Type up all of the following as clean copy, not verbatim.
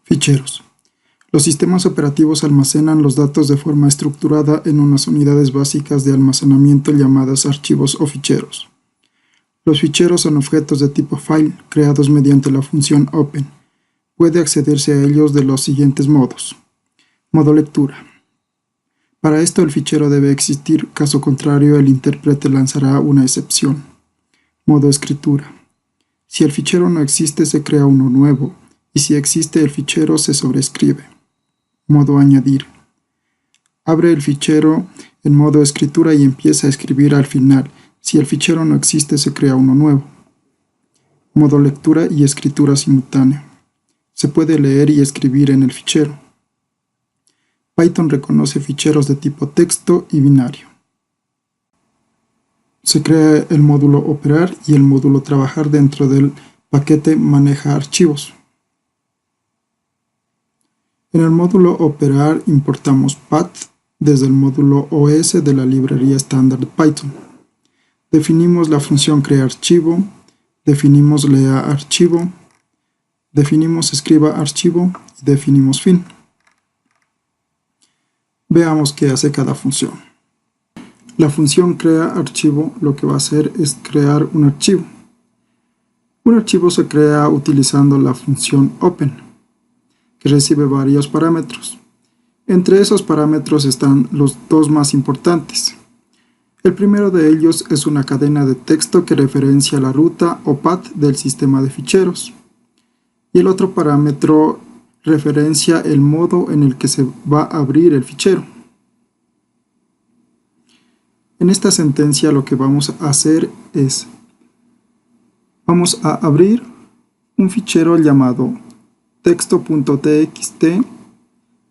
Ficheros. Los sistemas operativos almacenan los datos de forma estructurada en unas unidades básicas de almacenamiento llamadas archivos o ficheros. Los ficheros son objetos de tipo file creados mediante la función open. Puede accederse a ellos de los siguientes modos. Modo lectura. Para esto el fichero debe existir, caso contrario el intérprete lanzará una excepción. Modo escritura. Si el fichero no existe, se crea uno nuevo, y si existe el fichero, se sobrescribe. Modo añadir. Abre el fichero en modo escritura y empieza a escribir al final. Si el fichero no existe, se crea uno nuevo. Modo lectura y escritura simultáneo. Se puede leer y escribir en el fichero. Python reconoce ficheros de tipo texto y binario. Se crea el módulo operar y el módulo trabajar dentro del paquete maneja archivos. En el módulo operar importamos path desde el módulo OS de la librería estándar de Python. Definimos la función creaRchivo, definimos leaArchivo, definimos escribaArchivo y definimos fin. Veamos qué hace cada función. La función creaArchivo lo que va a hacer es crear un archivo. Un archivo se crea utilizando la función open, que recibe varios parámetros. Entre esos parámetros están los dos más importantes. El primero de ellos es una cadena de texto que referencia la ruta o path del sistema de ficheros. Y el otro parámetro referencia el modo en el que se va a abrir el fichero. En esta sentencia lo que vamos a hacer es, vamos a abrir un fichero llamado texto.txt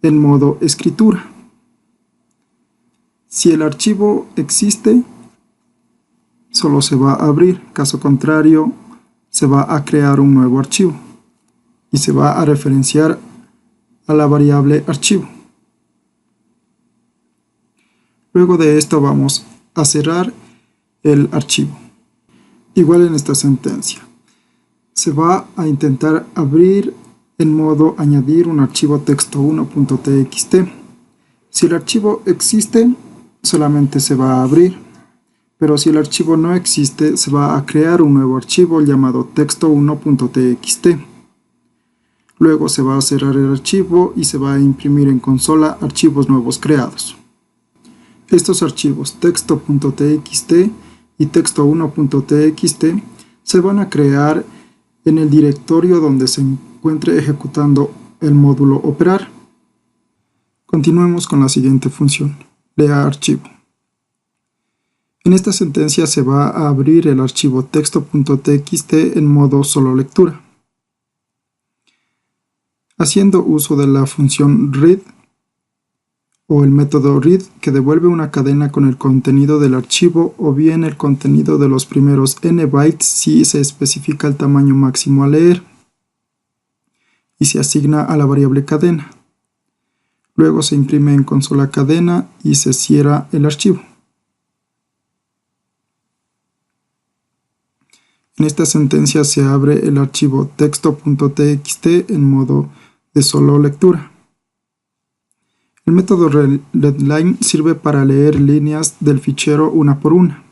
en modo escritura. Si el archivo existe, solo se va a abrir, caso contrario, se va a crear un nuevo archivo y se va a referenciar a la variable archivo. Luego de esto vamos a cerrar el archivo. Igual en esta sentencia, se va a intentar abrir en modo añadir un archivo texto1.txt. Si el archivo existe, solamente se va a abrir, pero si el archivo no existe, se va a crear un nuevo archivo llamado texto1.txt. Luego se va a cerrar el archivo y se va a imprimir en consola archivos nuevos creados. Estos archivos texto.txt y texto1.txt se van a crear en el directorio donde se encuentre ejecutando el módulo operar. Continuemos con la siguiente función, leaArchivo. En esta sentencia se va a abrir el archivo texto.txt en modo solo lectura. Haciendo uso de la función read o el método read que devuelve una cadena con el contenido del archivo o bien el contenido de los primeros n bytes si se especifica el tamaño máximo a leer y se asigna a la variable cadena. Luego se imprime en consola cadena y se cierra el archivo. En esta sentencia se abre el archivo texto.txt en modo de solo lectura. El método readLine sirve para leer líneas del fichero una por una.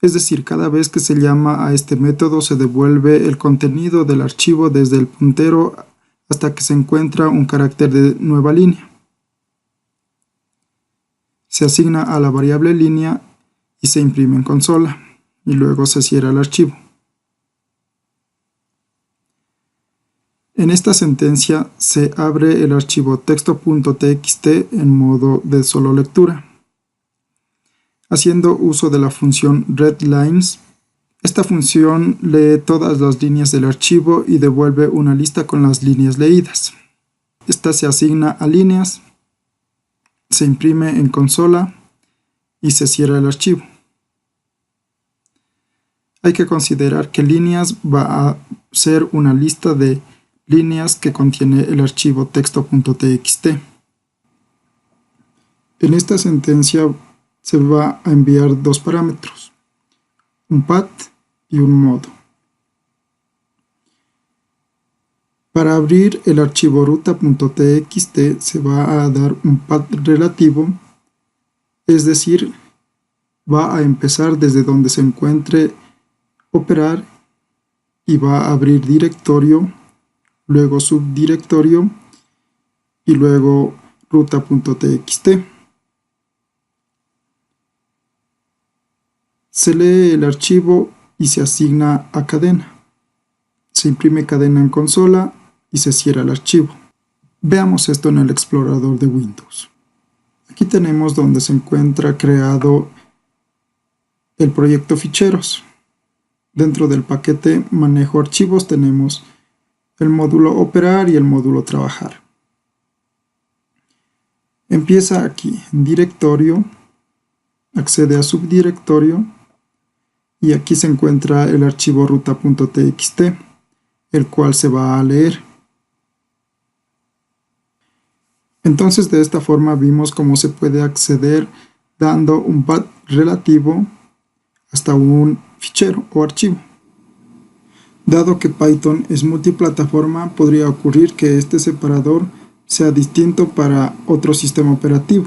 Es decir, cada vez que se llama a este método se devuelve el contenido del archivo desde el puntero hasta que se encuentra un carácter de nueva línea. Se asigna a la variable línea y se imprime en consola, y luego se cierra el archivo. En esta sentencia se abre el archivo texto.txt en modo de solo lectura. Haciendo uso de la función readLines, esta función lee todas las líneas del archivo y devuelve una lista con las líneas leídas. Esta se asigna a líneas, se imprime en consola y se cierra el archivo. Hay que considerar que líneas va a ser una lista de líneas que contiene el archivo texto.txt. En esta sentencia se va a enviar dos parámetros, un path y un modo. Para abrir el archivo ruta.txt se va a dar un path relativo, es decir, va a empezar desde donde se encuentre operar y va a abrir directorio, luego subdirectorio y luego ruta.txt. Se lee el archivo y se asigna a cadena. Se imprime cadena en consola y se cierra el archivo. Veamos esto en el explorador de Windows. Aquí tenemos donde se encuentra creado el proyecto ficheros. Dentro del paquete manejo archivos tenemos el módulo operar y el módulo trabajar. Empieza aquí en directorio, accede a subdirectorio y aquí se encuentra el archivo ruta.txt, el cual se va a leer. Entonces de esta forma vimos cómo se puede acceder dando un path relativo hasta un fichero o archivo. Dado que Python es multiplataforma, podría ocurrir que este separador sea distinto para otro sistema operativo.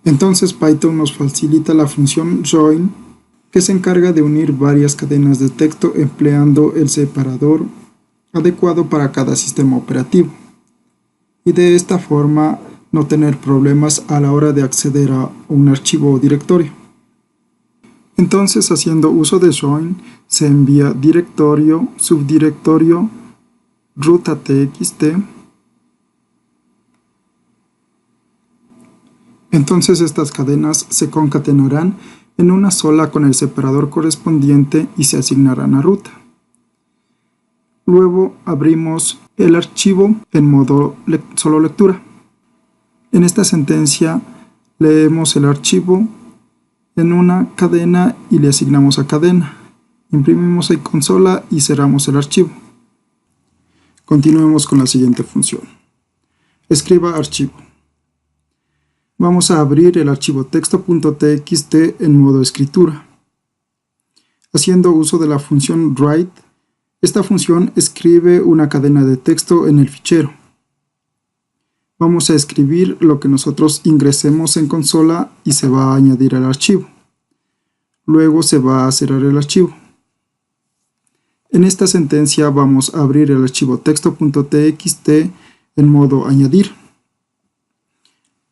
Entonces Python nos facilita la función join, que se encarga de unir varias cadenas de texto empleando el separador adecuado para cada sistema operativo, y de esta forma no tener problemas a la hora de acceder a un archivo o directorio. Entonces, haciendo uso de join, se envía directorio, subdirectorio, ruta.txt. Entonces estas cadenas se concatenarán en una sola con el separador correspondiente y se asignarán a ruta. Luego abrimos el archivo en modo solo lectura. En esta sentencia leemos el archivo en una cadena y le asignamos a cadena. Imprimimos en consola y cerramos el archivo. Continuemos con la siguiente función. Escriba archivo. Vamos a abrir el archivo texto.txt en modo escritura. Haciendo uso de la función write, esta función escribe una cadena de texto en el fichero. Vamos a escribir lo que nosotros ingresemos en consola y se va a añadir al archivo. Luego se va a cerrar el archivo. En esta sentencia vamos a abrir el archivo texto.txt en modo añadir.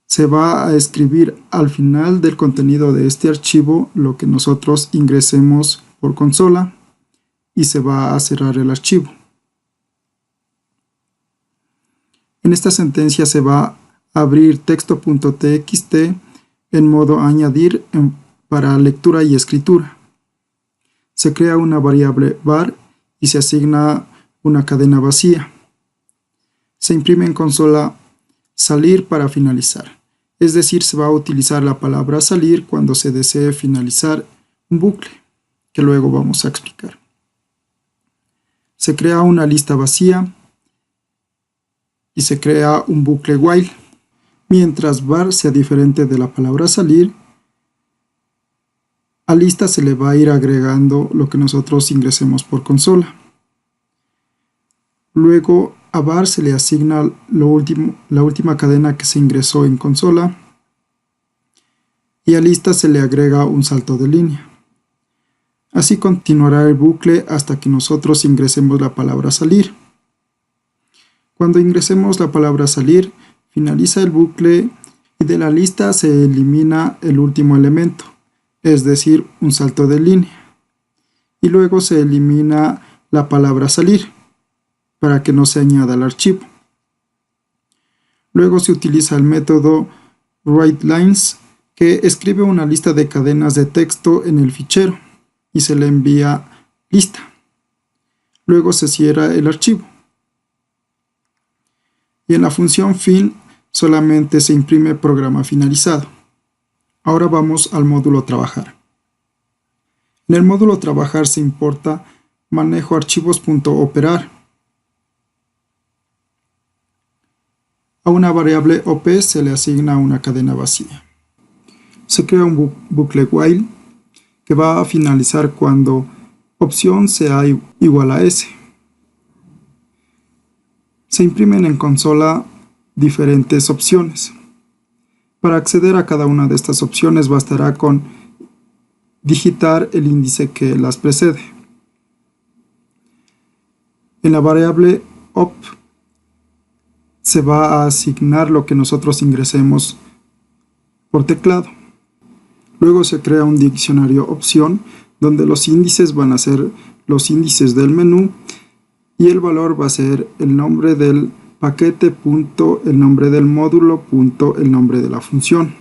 Se va a escribir al final del contenido de este archivo lo que nosotros ingresemos por consola y se va a cerrar el archivo. En esta sentencia se va a abrir texto.txt en modo añadir para lectura y escritura. Se crea una variable var y se asigna una cadena vacía. Se imprime en consola salir para finalizar. Es decir, se va a utilizar la palabra salir cuando se desee finalizar un bucle, que luego vamos a explicar. Se crea una lista vacía y se crea un bucle while. Mientras var sea diferente de la palabra salir, a lista se le va a ir agregando lo que nosotros ingresemos por consola. Luego a var se le asigna la última cadena que se ingresó en consola y a lista se le agrega un salto de línea. Así continuará el bucle hasta que nosotros ingresemos la palabra salir. Cuando ingresemos la palabra salir, finaliza el bucle y de la lista se elimina el último elemento, es decir, un salto de línea. Y luego se elimina la palabra salir, para que no se añada al archivo. Luego se utiliza el método writeLines, que escribe una lista de cadenas de texto en el fichero y se le envía lista. Luego se cierra el archivo. Y en la función fin solamente se imprime programa finalizado. Ahora vamos al módulo trabajar. En el módulo trabajar se importa manejo archivos.operar. A una variable op se le asigna una cadena vacía. Se crea un bucle while que va a finalizar cuando opción sea igual a S. Se imprimen en consola diferentes opciones. Para acceder a cada una de estas opciones bastará con digitar el índice que las precede. En la variable op se va a asignar lo que nosotros ingresemos por teclado. Luego se crea un diccionario opción donde los índices van a ser los índices del menú y el valor va a ser el nombre del paquete, punto, el nombre del módulo, punto, el nombre de la función.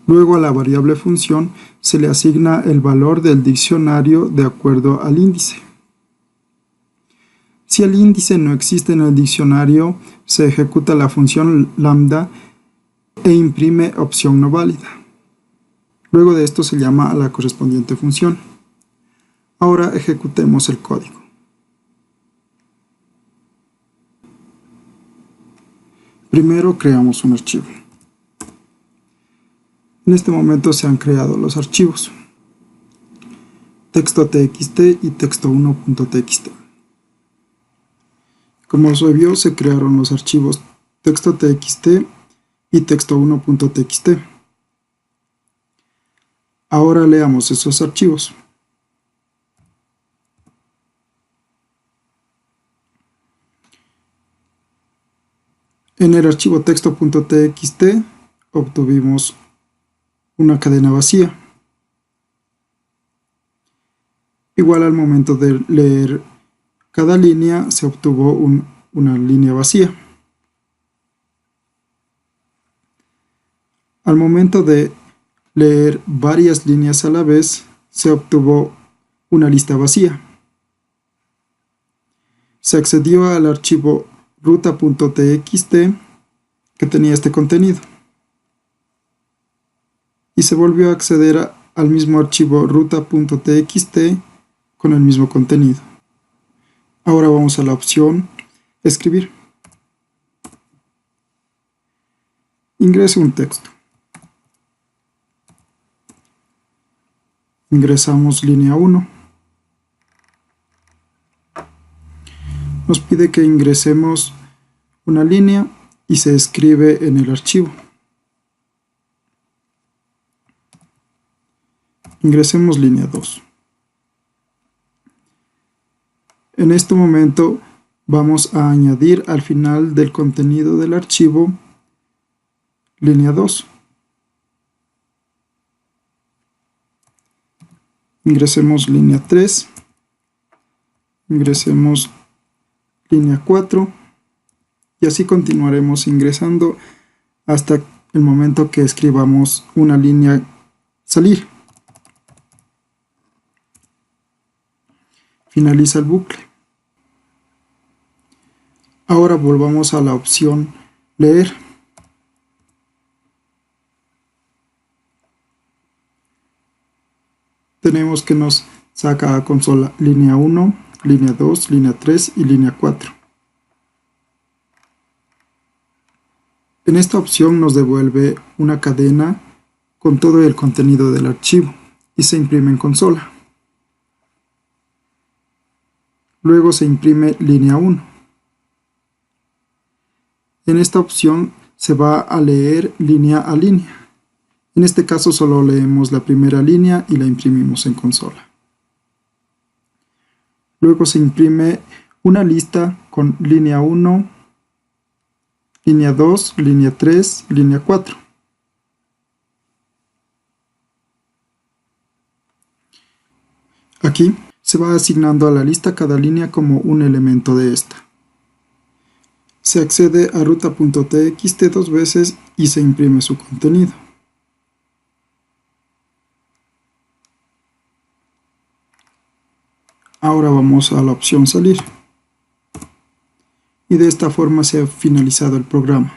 Luego a la variable función se le asigna el valor del diccionario de acuerdo al índice. Si el índice no existe en el diccionario, se ejecuta la función lambda e imprime opción no válida. Luego de esto se llama a la correspondiente función. Ahora ejecutemos el código. Primero creamos un archivo. En este momento se han creado los archivos texto.txt y texto1.txt. Como se vio, se crearon los archivos texto.txt y texto1.txt. Ahora leamos esos archivos. En el archivo texto.txt obtuvimos una cadena vacía. Igual al momento de leer cada línea se obtuvo una línea vacía. Al momento de leer varias líneas a la vez se obtuvo una lista vacía. Se accedió al archivo ruta.txt que tenía este contenido y se volvió a acceder al mismo archivo ruta.txt con el mismo contenido. Ahora vamos a la opción escribir. Ingrese un texto. Ingresamos línea 1. Nos pide que ingresemos una línea y se escribe en el archivo. Ingresemos línea 2. En este momento vamos a añadir al final del contenido del archivo línea 2. Ingresemos línea 3. Ingresemos línea 4. Y así continuaremos ingresando hasta el momento que escribamos una línea salir. Finaliza el bucle. Ahora volvamos a la opción leer. Tenemos que nos saca a consola línea 1, línea 2, línea 3 y línea 4. En esta opción nos devuelve una cadena con todo el contenido del archivo y se imprime en consola. Luego se imprime línea 1. En esta opción se va a leer línea a línea. En este caso solo leemos la primera línea y la imprimimos en consola. Luego se imprime una lista con línea 1, línea 2, línea 3, línea 4. Aquí se va asignando a la lista cada línea como un elemento de esta. Se accede a ruta.txt 2 veces y se imprime su contenido. Ahora vamos a la opción salir. Y de esta forma se ha finalizado el programa.